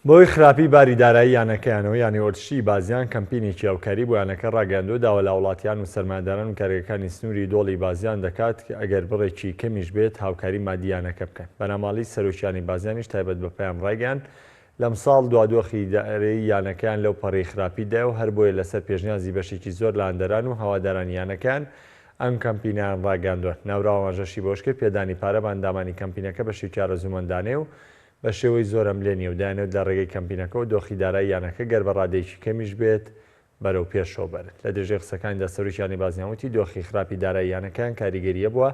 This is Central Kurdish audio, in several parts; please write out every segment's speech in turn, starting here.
بۆی خراپی باری دارایی یانەکەیانەوە یانی وەرزشی بازیان کەمپینێکی هاوکاری بۆ یانەکە ڕاگەاندووەداوە لە وڵاتیان و سەرمایهداران و کارگەرەکانی سنووری دۆڵی بازیان دەکات کە ئەگەر بڕێکی کەمیش بێت هاوکاری مادی یانەکە بکەن. بەناماڵی سەرۆکیانی بازیانیش تایبەت بە پێیان ڕایگەیاند لەم ساڵ دوادۆخی دارایی یانەکەیان لەو پەڕەی خراپیدایە و هەر بۆیە لەسەر پێشنیازی بەشێکی زۆر لە ئەندەران و هەوادارانی یانەکەیان ئەم کەمپینیان ڕاگەاندووە. ناوراوەژەشی بۆشکە پێدانی پارە بە ئەندامانی کەمپینەکە بە شێوەیەکی ئارەزومەندانەیە و بە شێوەی زۆر ئەملێنیە و دایانەوێت لە ڕێگەی کەمپینەکە و دۆخی دارایی یانەکە گەر بە ڕادەیەکی کەمیش بێت بەرەو پێشەوە بەرێت. لە درێژەی قسەکانیدا سەرۆکیانی بازیان وتی دۆخی خراپی دارایی یانەکان کاریگەریە بووە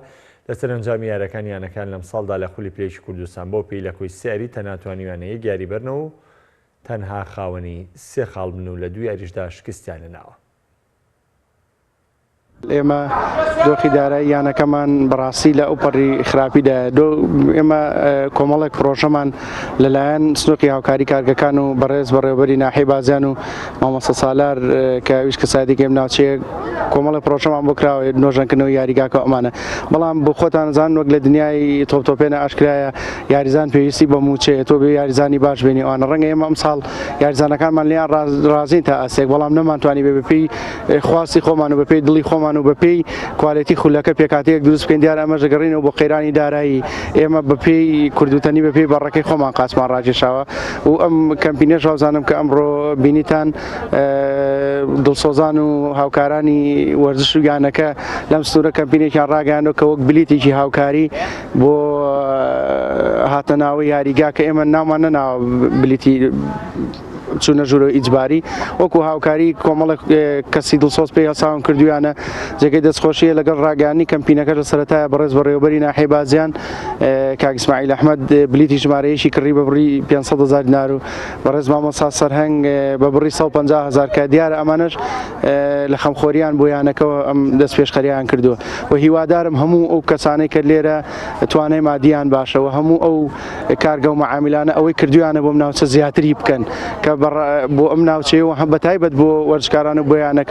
لە سەرنجامی یاریەکانی یانەکان لەم ساڵدا لە خولی پلەیەکی کوردستان بۆ پێی لە کۆی سێ تەناتوانیوانەیە یاریبەرنەوە و تەنها خاوەنی سێ خاڵ بن و لە دوو یاریشدا شکستیان لێناوە. ئێمە دۆخی دارایی یانەکەمان بەڕاستی لە ئەو پەڕی خراپیدا ئێمە کۆمەڵێک پرۆژەمان لەلایەن سنووقی هاوکاری کارگەکان و بەڕێز بەڕێوەبەری ناحیەی بازیان و مامۆستا سالار کە ویشکە سادێکی ئێم ناوچەیە کۆمەڵی پرۆژەمان بۆ کراوە نۆژەنکردنەوەی یاریگاکە ئەمانە. بەڵام بۆ خۆتان زان وەک لە دنیای تۆپتۆپێنە ئاشکرایە یاریزان پێویستی بە موچەیە تۆ بێ یاریزانی باش بینی ئەوانە ڕەنگە ئێمە ئەم ساڵ یاریزانەکانمان لیان ڕازین تا ئەسێک بەڵام نەمانتوانی بێ بەپێی خواستی خۆمان و بەپێی دڵی خۆمان و بەپێی کوالیتی خولەکە پێکاتەیەک دروست بکەین دیارە ئەمەش دەگەڕینەوە بۆ قەیرانی دارایی ئێمە بەپێی کوردوتەنی بەپێی بەڕەکەی خۆمان قاچمان ڕاکێشاوە و ئەم کەمپینەش وازانم کە ئەمڕۆ بینیتان دڵسۆزان و هاوکارانی وەرزش و یانەکە لەم سنوورە کەمپینێکیان ڕاگەیاندووە کە وەک بلیتێکی هاوکاری بۆ هاتەناوەی یاریگا کە ئێمە ناومان نەناوە بلیتی چوونە ژوورە ئیجباری وەکو هاوکاری کۆمەڵێک کەسی دڵسۆز پێی هەساون کردویانە جێگەی دەستخۆشیە لەگەڵ ڕاگەیاندنی کەمپینەکە لە سەرەتایە بەڕێز بەڕێوەبەری ناحیەی بازیان کاک ئیسماعیل ئەحمەد بلیتی ژمارەیەشی کڕی بە بڕی 500,000 دینار و بەڕێز مامۆستا سەرهەنگ بە بڕی 150,000 کە دیارە ئەمانەش لە خەمخۆریان بۆ یانەکەەوە ئەم دەست پێشخەریان کردووە و هیوادارم هەموو ئەو کەسانەی کە لێرە توانای مادیان باشەوە هەموو ئەو کارگە و مەعاملانە ئەوەی کردویانە بۆ ناوچە زیاتری بکەن کە بۆ ئەم ناوچەیەوە هەم بەتایبەت بۆ وەرزشکاران و بۆ یانەکە